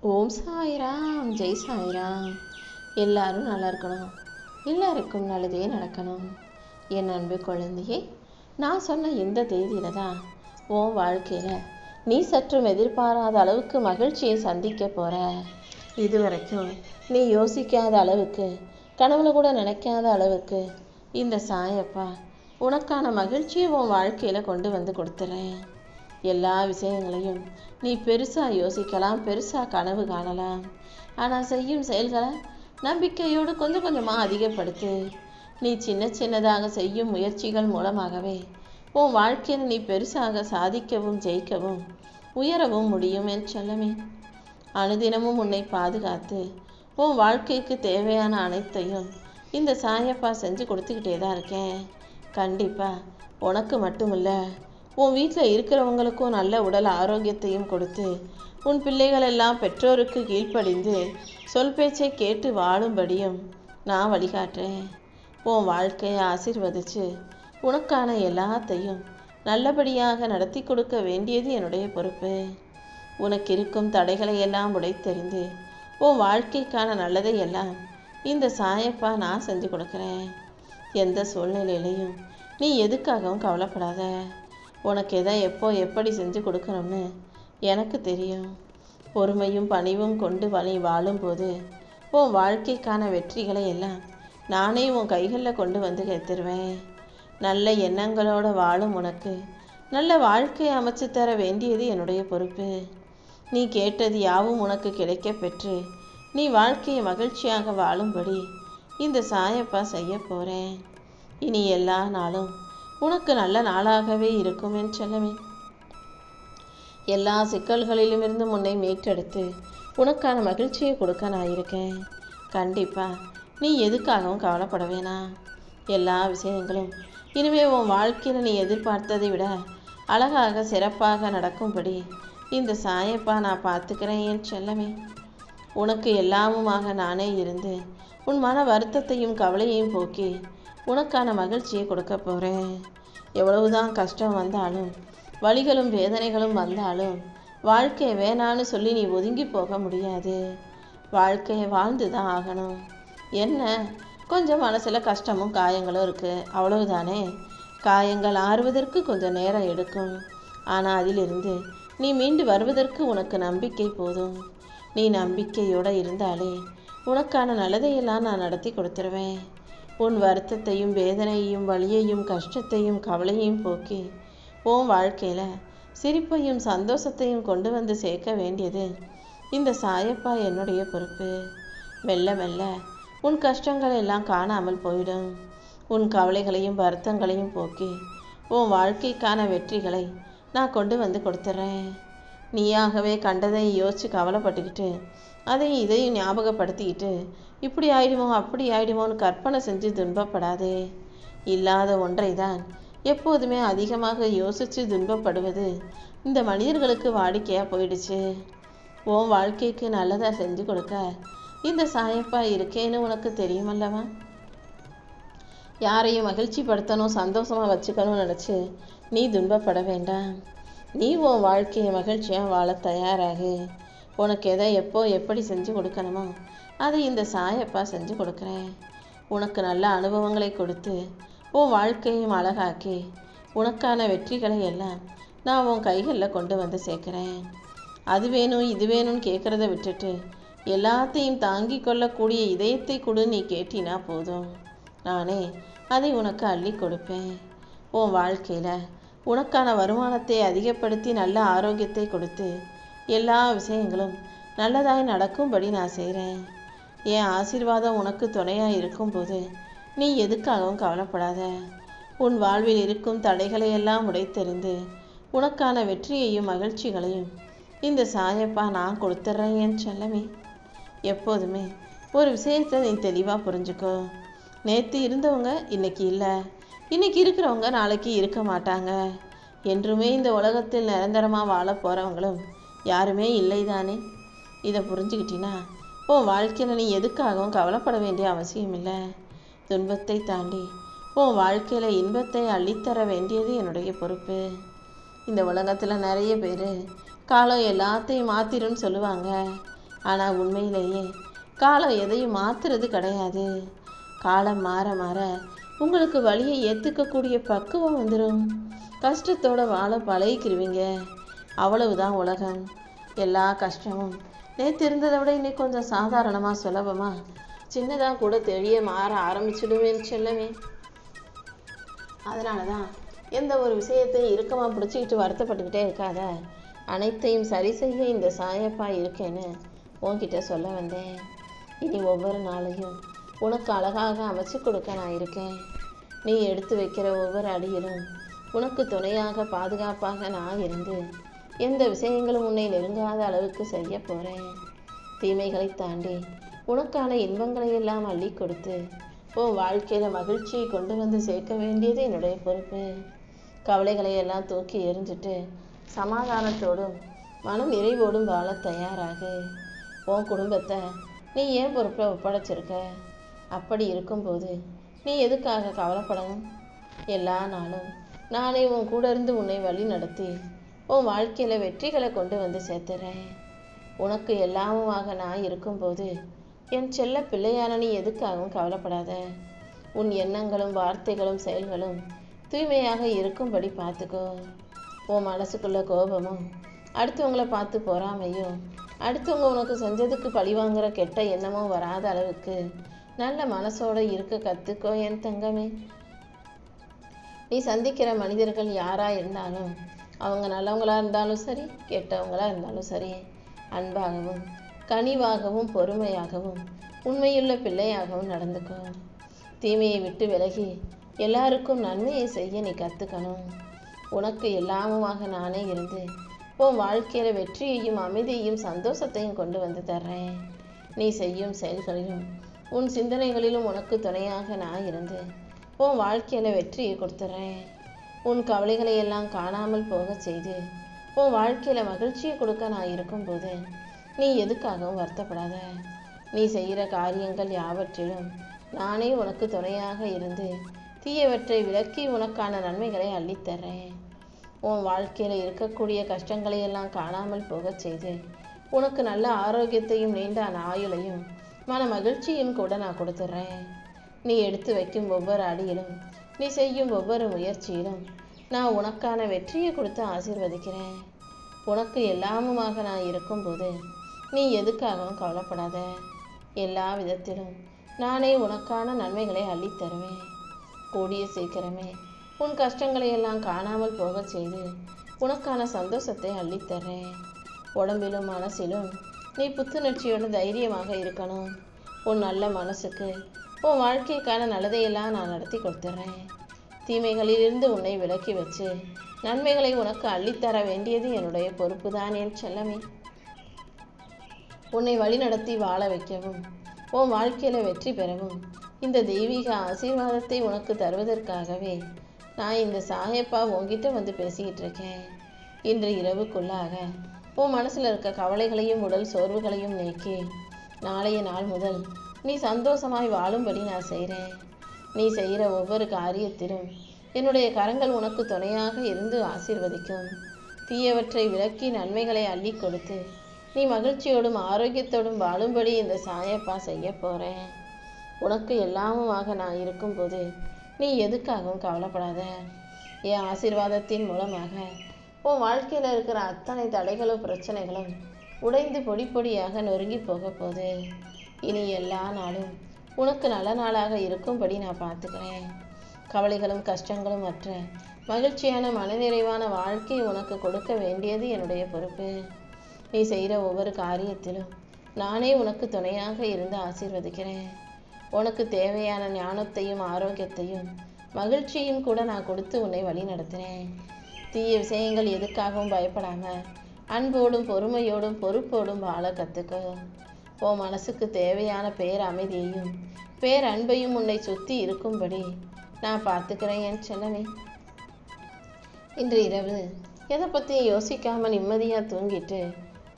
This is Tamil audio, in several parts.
ஓம் சாய்ராம், ஜெய் சாய்ராம். எல்லாரும் நல்லா இருக்கணும், எல்லாருக்கும் நல்லதே நடக்கணும். என் அன்பு குழந்தையே, நான் சொன்ன இந்த தேதியில தான் உன் வாழ்க்கையில் நீ சற்றும் எதிர்பாராத அளவுக்கு மகிழ்ச்சியை சந்திக்க போகிற. இதுவரைக்கும் நீ யோசிக்காத அளவுக்கு, கனவுல கூட நினைக்காத அளவுக்கு இந்த சாயப்பா உனக்கான மகிழ்ச்சியை உன் வாழ்க்கையில் கொண்டு வந்து கொடுத்துறேன். எல்லா விஷயங்களையும் நீ பெருசாக யோசிக்கலாம், பெருசாக கனவு காணலாம். ஆனால் செய்யும் செயல்களை நம்பிக்கையோடு கொஞ்சம் கொஞ்சமாக அதிகப்படுத்து. நீ சின்ன சின்னதாக செய்யும் முயற்சிகள் மூலமாகவே உன் வாழ்க்கையில் நீ பெருசாக சாதிக்கவும் ஜெயிக்கவும் உயரவும் முடியும் என் செல்லமே. அனுதினமும் உன்னை பாதுகாத்து உன் வாழ்க்கைக்கு தேவையான அனைத்தையும் இந்த சாயப்பா செஞ்சு கொடுத்துக்கிட்டே தான் இருக்கேன். கண்டிப்பாக உனக்கு மட்டும் இல்லை, உன் வீட்டில் இருக்கிறவங்களுக்கும் நல்ல உடல் ஆரோக்கியத்தையும் கொடுத்து உன் பிள்ளைகள் எல்லாம் பெற்றோருக்கு கீழ்ப்படிந்து சொல் பேச்சை கேட்டு வாழும்படியும் நான் வழிகாட்டுறேன். உன் வாழ்க்கையை ஆசீர்வதித்து உனக்கான எல்லாத்தையும் நல்லபடியாக நடத்தி கொடுக்க வேண்டியது என்னுடைய பொறுப்பு. உனக்கு இருக்கும் தடைகளை எல்லாம் உடைத்தெறிந்து உன் வாழ்க்கைக்கான நல்லதை எல்லாம் இந்த சாயப்பா நான் செஞ்சு கொடுக்குறேன். எந்த சூழ்நிலையிலையும் நீ எதுக்காகவும் கவலைப்படாத. உனக்கு எதை எப்போ எப்படி செஞ்சு கொடுக்கணும்னு எனக்கு தெரியும். பொறுமையும் பணிவும் கொண்டு வாழும்போது உன் வாழ்க்கைக்கான வெற்றிகளை எல்லாம் நானே உன் கைகளில் கொண்டு வந்து எடுத்துருவேன். நல்ல எண்ணங்களோடு வாழும் உனக்கு நல்ல வாழ்க்கையை அமைச்சு தர வேண்டியது என்னுடைய பொறுப்பு. நீ கேட்டது யாவும் உனக்கு கிடைக்க பெற்று நீ வாழ்க்கையை மகிழ்ச்சியாக வாழும்படி இந்த சாயப்பா செய்ய போகிறேன். இனி எல்லா நாளும் உனக்கு நல்ல நாளாகவே இருக்கும் என் செல்லமே. எல்லா சிக்கல்களிலும் இருந்து உன்னை மீட்டெடுத்து உனக்கான மகிழ்ச்சியை கொடுக்க நான் இருக்கேன். கண்டிப்பாக நீ எதுக்காகவும் கவலைப்பட வேணாம். எல்லா விஷயங்களும் இனிமே உன் வாழ்க்கையில் நீ எதிர்பார்த்ததை விட அழகாக சிறப்பாக நடக்கும்படி இந்த சாயப்பா நான் பார்த்துக்கிறேன் என் செல்லமே. உனக்கு எல்லாமுமாக நானே இருந்து உன் மன வருத்தத்தையும் கவலையையும் போக்கி உனக்கான மகிழ்ச்சியை கொடுக்க போகிறேன். எவ்வளவுதான் கஷ்டம் வந்தாலும் வலிகளும் வேதனைகளும் வந்தாலும் வாழ்க்கையை வேணான்னு சொல்லி நீ ஒதுங்கி போக முடியாது. வாழ்க்கையை வாழ்ந்து தான் ஆகணும். என்ன, கொஞ்சம் மனசில் கஷ்டமும் காயங்களும் இருக்குது, அவ்வளவுதானே. காயங்கள் ஆறுவதற்கு கொஞ்சம் நேரம் எடுக்கும். ஆனால் அதிலிருந்து நீ மீண்டு வருவதற்கு உனக்கு நம்பிக்கை போதும். நீ நம்பிக்கையோடு இருந்தாலே உனக்கான நல்லதையெல்லாம் நான் நடத்தி கொடுத்துருவேன். உன் வருத்தத்தையும் வேதனையையும் வலியையும் கஷ்டத்தையும் கவலையையும் போக்கி உன் வாழ்க்கையில் சிரிப்பையும் சந்தோஷத்தையும் கொண்டு வந்து சேர்க்க வேண்டியது இந்த சாயப்பா என்னுடைய பொறுப்பு. மெல்ல மெல்ல உன் கஷ்டங்கள் எல்லாம் காணாமல் போயிடும். உன் கவலைகளையும் வருத்தங்களையும் போக்கி உன் வாழ்க்கைக்கான வெற்றிகளை நான் கொண்டு வந்து கொடுத்துட்றேன். நீயாகவே கண்டதை யோசித்து கவலைப்பட்டுக்கிட்டு அதையும் இதையும் ஞாபகப்படுத்திக்கிட்டு இப்படி ஆயிடுமோ அப்படி ஆயிடுமோன்னு கற்பனை செஞ்சு துன்பப்படாதே. இல்லாத ஒன்றை தான் எப்போதுமே அதிகமாக யோசித்து துன்பப்படுவது இந்த மனிதர்களுக்கு வாடிக்கையாக போயிடுச்சு. உன் வாழ்க்கைக்கு நல்லதாக செஞ்சு கொடுக்க இந்த சாயப்பா இருக்கேன்னு உனக்கு தெரியுமல்லவா. யாரையும் மகிழ்ச்சி படுத்தணும், சந்தோஷமாக வச்சுக்கணும்னு நினச்சி நீ துன்பப்பட வேண்டாம். நீ உன் வாழ்க்கையை மகிழ்ச்சியாக வாழ தயாராகு. உனக்கு எதை எப்போ எப்படி செஞ்சு கொடுக்கணுமோ அதை இந்த சாயப்பா செஞ்சு கொடுக்குறேன். உனக்கு நல்ல அனுபவங்களை கொடுத்து உன் வாழ்க்கையும் அழகாக்கி உனக்கான வெற்றிகளை எல்லாம் நான் உன் கைகளில் கொண்டு வந்து சேர்க்குறேன். அது வேணும் இது வேணும்னு கேட்குறத விட்டுட்டு எல்லாத்தையும் தாங்கி கொள்ளக்கூடிய இதயத்தை கொடு நீ கேட்டினா போதும். நானே அதை உனக்கு அள்ளி கொடுப்பேன். உன் வாழ்க்கையில் உனக்கான வருமானத்தை அதிகப்படுத்தி நல்ல ஆரோக்கியத்தை கொடுத்து எல்லா விஷயங்களும் நல்லதாய் நடக்கும்படி நான் செய்கிறேன். என் ஆசீர்வாதம் உனக்கு துணையாக இருக்கும்போது நீ எதுக்காகவும் கவலைப்படாத. உன் வாழ்வில் இருக்கும் தடைகளை எல்லாம் உடைத்தெறிந்து உனக்கான வெற்றியையும் மகிழ்ச்சிகளையும் இந்த சாயப்பா நான் கொடுத்துட்றேன் என் செல்லமே. எப்போதுமே ஒரு விஷயத்தை நீ தெளிவாக புரிஞ்சுக்கோ. நேற்று இருந்தவங்க இன்னைக்கு இல்லை, இன்னைக்கு இருக்கிறவங்க நாளைக்கு இருக்க மாட்டாங்க. என்றுமே இந்த உலகத்தில் நிரந்தரமாக வாழ போகிறவங்களும் யாருமே இல்லை தானே. இதை புரிஞ்சுக்கிட்டினா உன் வாழ்க்கையில் நீ எதுக்காகவும் கவலைப்பட வேண்டிய அவசியம் இல்லை. துன்பத்தை தாண்டி உன் வாழ்க்கையில் இன்பத்தை அள்ளித்தர வேண்டியது என்னுடைய பொறுப்பு. இந்த உலகத்தில் நிறைய பேர் காலம் எல்லாத்தையும் மாற்றிடும்னு சொல்லுவாங்க. ஆனால் உண்மையிலேயே காலம் எதையும் மாற்றுறது கிடையாது. காலம் மாற மாற உங்களுக்கு வழியை ஏற்றுக்கக்கூடிய பக்குவம் வந்துடும். கஷ்டத்தோட வாழ பழகிக்கிருவீங்க. அவ்வளவுதான் உலகம். எல்லா கஷ்டமும் நேற்று இருந்ததை விட இன்னைக்கு கொஞ்சம் சாதாரணமாக சுலபமாக சின்னதாக கூட தெரிய மாற ஆரம்பிச்சிடுவேன் செல்லமே. அதனால தான் எந்த ஒரு விஷயத்தையும் இறுக்கமாக பிடிச்சிக்கிட்டு வருத்தப்பட்டுக்கிட்டே இருக்காத. அனைத்தையும் சரி செய்ய இந்த சாயப்பா இருக்கேன்னு உன்கிட்ட சொல்ல வந்தேன். இனி ஒவ்வொரு நாளையும் உனக்கு அழகாக அமைச்சு கொடுக்க நான் இருக்கேன். நீ எடுத்து வைக்கிற ஒவ்வொரு அடியிலும் உனக்கு துணையாக பாதுகாப்பாக நான் இருந்து எந்த விஷயங்களும் உன்னை நெருங்காத அளவுக்கு செய்ய போகிறேன். தீமைகளை தாண்டி உனக்கான இன்பங்களை எல்லாம் அள்ளி கொடுத்து உன் வாழ்க்கையில் மகிழ்ச்சியை கொண்டு வந்து சேர்க்க வேண்டியது என்னுடைய பொறுப்பு. கவலைகளை எல்லாம் தூக்கி எறிஞ்சிட்டு சமாதானத்தோடும் மன நிறைவோடும் வாழ தயாராகு. உன் குடும்பத்தை நீ ஏன் பொறுப்பில் ஒப்படைச்சிருக்க? அப்படி இருக்கும்போது நீ எதுக்காக கவலைப்படணும்? எல்லா நாளும் நானே உன் கூட இருந்து உன்னை வழி நடத்தி உன் வாழ்க்கையில் வெற்றிகளை கொண்டு வந்து சேர்த்துறேன். உனக்கு எல்லாமுமாக நான் இருக்கும்போது என் செல்ல பிள்ளையான நீ எதுக்காகவும் கவலைப்படாத. உன் எண்ணங்களும் வார்த்தைகளும் செயல்களும் தூய்மையாக இருக்கும்படி பார்த்துக்கோ. உன் மனசுக்குள்ள கோபமும் அடுத்தவங்களை பார்த்து பொறாமையும் அடுத்தவங்க உனக்கு செஞ்சதுக்கு பழிவாங்கிற கெட்ட எண்ணமும் வராத அளவுக்கு நல்ல மனசோட இருக்க கற்றுக்கோ என் தங்கமே. நீ சந்திக்கிற மனிதர்கள் யாராக இருந்தாலும் அவங்க நல்லவங்களா இருந்தாலும் சரி கெட்டவங்களா இருந்தாலும் சரி அன்பாகவும் கனிவாகவும் பொறுமையாகவும் உண்மையுள்ள பிள்ளையாகவும் நடந்துக்கோ. தீமையை விட்டு விலகி எல்லாருக்கும் நன்மையை செய்ய நீ கற்றுக்கணும். உனக்கு எல்லாமுமாக நானே இருந்து உன் வாழ்க்கையில் வெற்றியையும் அமைதியையும் சந்தோஷத்தையும் கொண்டு வந்து தர்றேன். நீ செய்யும் செயல்களிலும் உன் சிந்தனைகளிலும் உனக்கு துணையாக நான் இருந்து உன் வாழ்க்கையில் வெற்றியை கொடுத்துட்றேன். உன் கவலைகளை எல்லாம் காணாமல் போக செய்து உன் வாழ்க்கையில் மகிழ்ச்சியை கொடுக்க நான் இருக்கும்போது நீ எதுக்காகவும் வருத்தப்படாத. நீ செய்கிற காரியங்கள் யாவற்றிலும் நானே உனக்கு துணையாக இருந்து தீயவற்றை விலக்கி உனக்கான நன்மைகளை அள்ளித்தர்றேன். உன் வாழ்க்கையில் இருக்கக்கூடிய கஷ்டங்களை எல்லாம் காணாமல் போக செய்து உனக்கு நல்ல ஆரோக்கியத்தையும் நீண்ட ஆயுளையும் மன மகிழ்ச்சியும் கூட நான் கொடுத்துட்றேன். நீ எடுத்து வைக்கும் ஒவ்வொரு அடியிலும் நீ செய்யும் ஒவ்வொரு முயற்சியிலும் நான் உனக்கான வெற்றியை கொடுத்து ஆசீர்வதிக்கிறேன். உனக்கு எல்லாமுமாக நான் இருக்கும்போது நீ எதுக்காகவும் கவலைப்படாத. எல்லா விதத்திலும் நானே உனக்கான நன்மைகளை அள்ளித்தருவேன். கூடிய சீக்கிரமே உன் கஷ்டங்களை எல்லாம் காணாமல் போக செய்து உனக்கான சந்தோஷத்தை அள்ளித்தர்றேன். உடம்பிலும் மனசிலும் நீ புத்துணர்ச்சியோட தைரியமாக இருக்கணும். உன் நல்ல மனசுக்கு உன் வாழ்க்கைக்கான நல்லதையெல்லாம் நான் நடத்தி கொடுத்துட்றேன். தீமைகளிலிருந்து உன்னை விலக்கி வச்சு நன்மைகளை உனக்கு அள்ளித்தர வேண்டியது என்னுடைய பொறுப்பு தான் என் செல்லமே. உன்னை வழிநடத்தி வாழ வைக்கவும் உன் வாழ்க்கையில் வெற்றி பெறவும் இந்த தெய்வீக ஆசீர்வாதத்தை உனக்கு தருவதற்காகவே நான் இந்த சாயப்பா உன்கிட்ட வந்து பேசிக்கிட்டு இருக்கேன். இன்று இரவுக்குள்ளாக உன் மனசில் இருக்க கவலைகளையும் உடல் சோர்வுகளையும் நீக்கி நாளைய நாள் முதல் நீ சந்தோஷமாய் வாழும்படி நான் செய்கிறேன். நீ செய்கிற ஒவ்வொரு காரியத்திலும் என்னுடைய கரங்கள் உனக்கு துணையாக இருந்து ஆசீர்வதிக்கும். தீயவற்றை விலக்கி நன்மைகளை அள்ளி கொடுத்து நீ மகிழ்ச்சியோடும் ஆரோக்கியத்தோடும் வாழும்படி இந்த சாயப்பா செய்ய போகிறேன். உனக்கு எல்லாமுமாக நான் இருக்கும்போது நீ எதுக்காகவும் கவலைப்படாத. என் ஆசீர்வாதத்தின் மூலமாக உன் வாழ்க்கையில் இருக்கிற அத்தனை தடைகளும் பிரச்சனைகளும் உடைந்து பொடி பொடியாக நொறுங்கி போக போகுது. இனி எல்லா நாளும் உனக்கு நல்ல நாளாக இருக்கும்படி நான் பார்த்துக்கிறேன். கவலைகளும் கஷ்டங்களும் அற்ற மகிழ்ச்சியான மனநிறைவான வாழ்க்கை உனக்கு கொடுக்க வேண்டியது என்னுடைய பொறுப்பு. நீ செய்கிற ஒவ்வொரு காரியத்திலும் நானே உனக்கு துணையாக இருந்து ஆசீர்வதிக்கிறேன். உனக்கு தேவையான ஞானத்தையும் ஆரோக்கியத்தையும் மகிழ்ச்சியும் கூட நான் கொடுத்து உன்னை வழி நடத்தினேன். தீய விஷயங்கள் எதுக்காகவும் பயப்படாமல் அன்போடும் பொறுமையோடும் பொறுப்போடும் வாழ கற்றுக்கோ. உன் மனசுக்கு தேவையான பேரமைதியையும் பேரன்பையும் உன்னை சுற்றி இருக்கும்படி நான் பார்த்துக்கிறேன் என் செல்லமே. இன்று இரவு எதை பற்றியும் யோசிக்காமல் நிம்மதியாக தூங்கிட்டு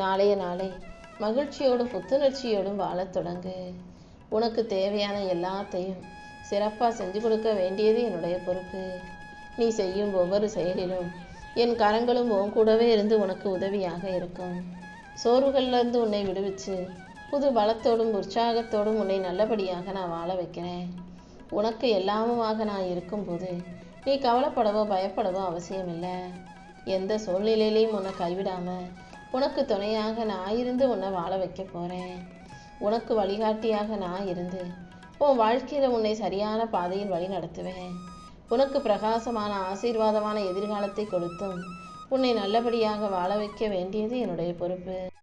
நாளைய நாளை மகிழ்ச்சியோடும் புத்துணர்ச்சியோடும் வாழத் தொடங்கு. உனக்கு தேவையான எல்லாத்தையும் சிறப்பாக செஞ்சு கொடுக்க வேண்டியது என்னுடைய பொறுப்பு. நீ செய்யும் ஒவ்வொரு செயலிலும் என் கரங்களும் உன் கூடவே இருந்து உனக்கு உதவியாக இருக்கும். சோர்வுகள்லேருந்து உன்னை விடுவிச்சு புது பலத்தோடும் உற்சாகத்தோடும் உன்னை நல்லபடியாக நான் வாழ வைக்கிறேன். உனக்கு எல்லாமுமாக நான் இருக்கும்போது நீ கவலைப்படவோ பயப்படவோ அவசியமில்லை. எந்த சூழ்நிலையிலையும் உன்னை கைவிடாமல் உனக்கு துணையாக நான் இருந்து உன்னை வாழ வைக்க போகிறேன். உனக்கு வழிகாட்டியாக நான் இருந்து உன் வாழ்க்கையில் உன்னை சரியான பாதையில் வழி நடத்துவேன். உனக்கு பிரகாசமான ஆசீர்வாதமான எதிர்காலத்தை கொடுத்தும் உன்னை நல்லபடியாக வாழ வைக்க வேண்டியது என்னுடைய பொறுப்பு.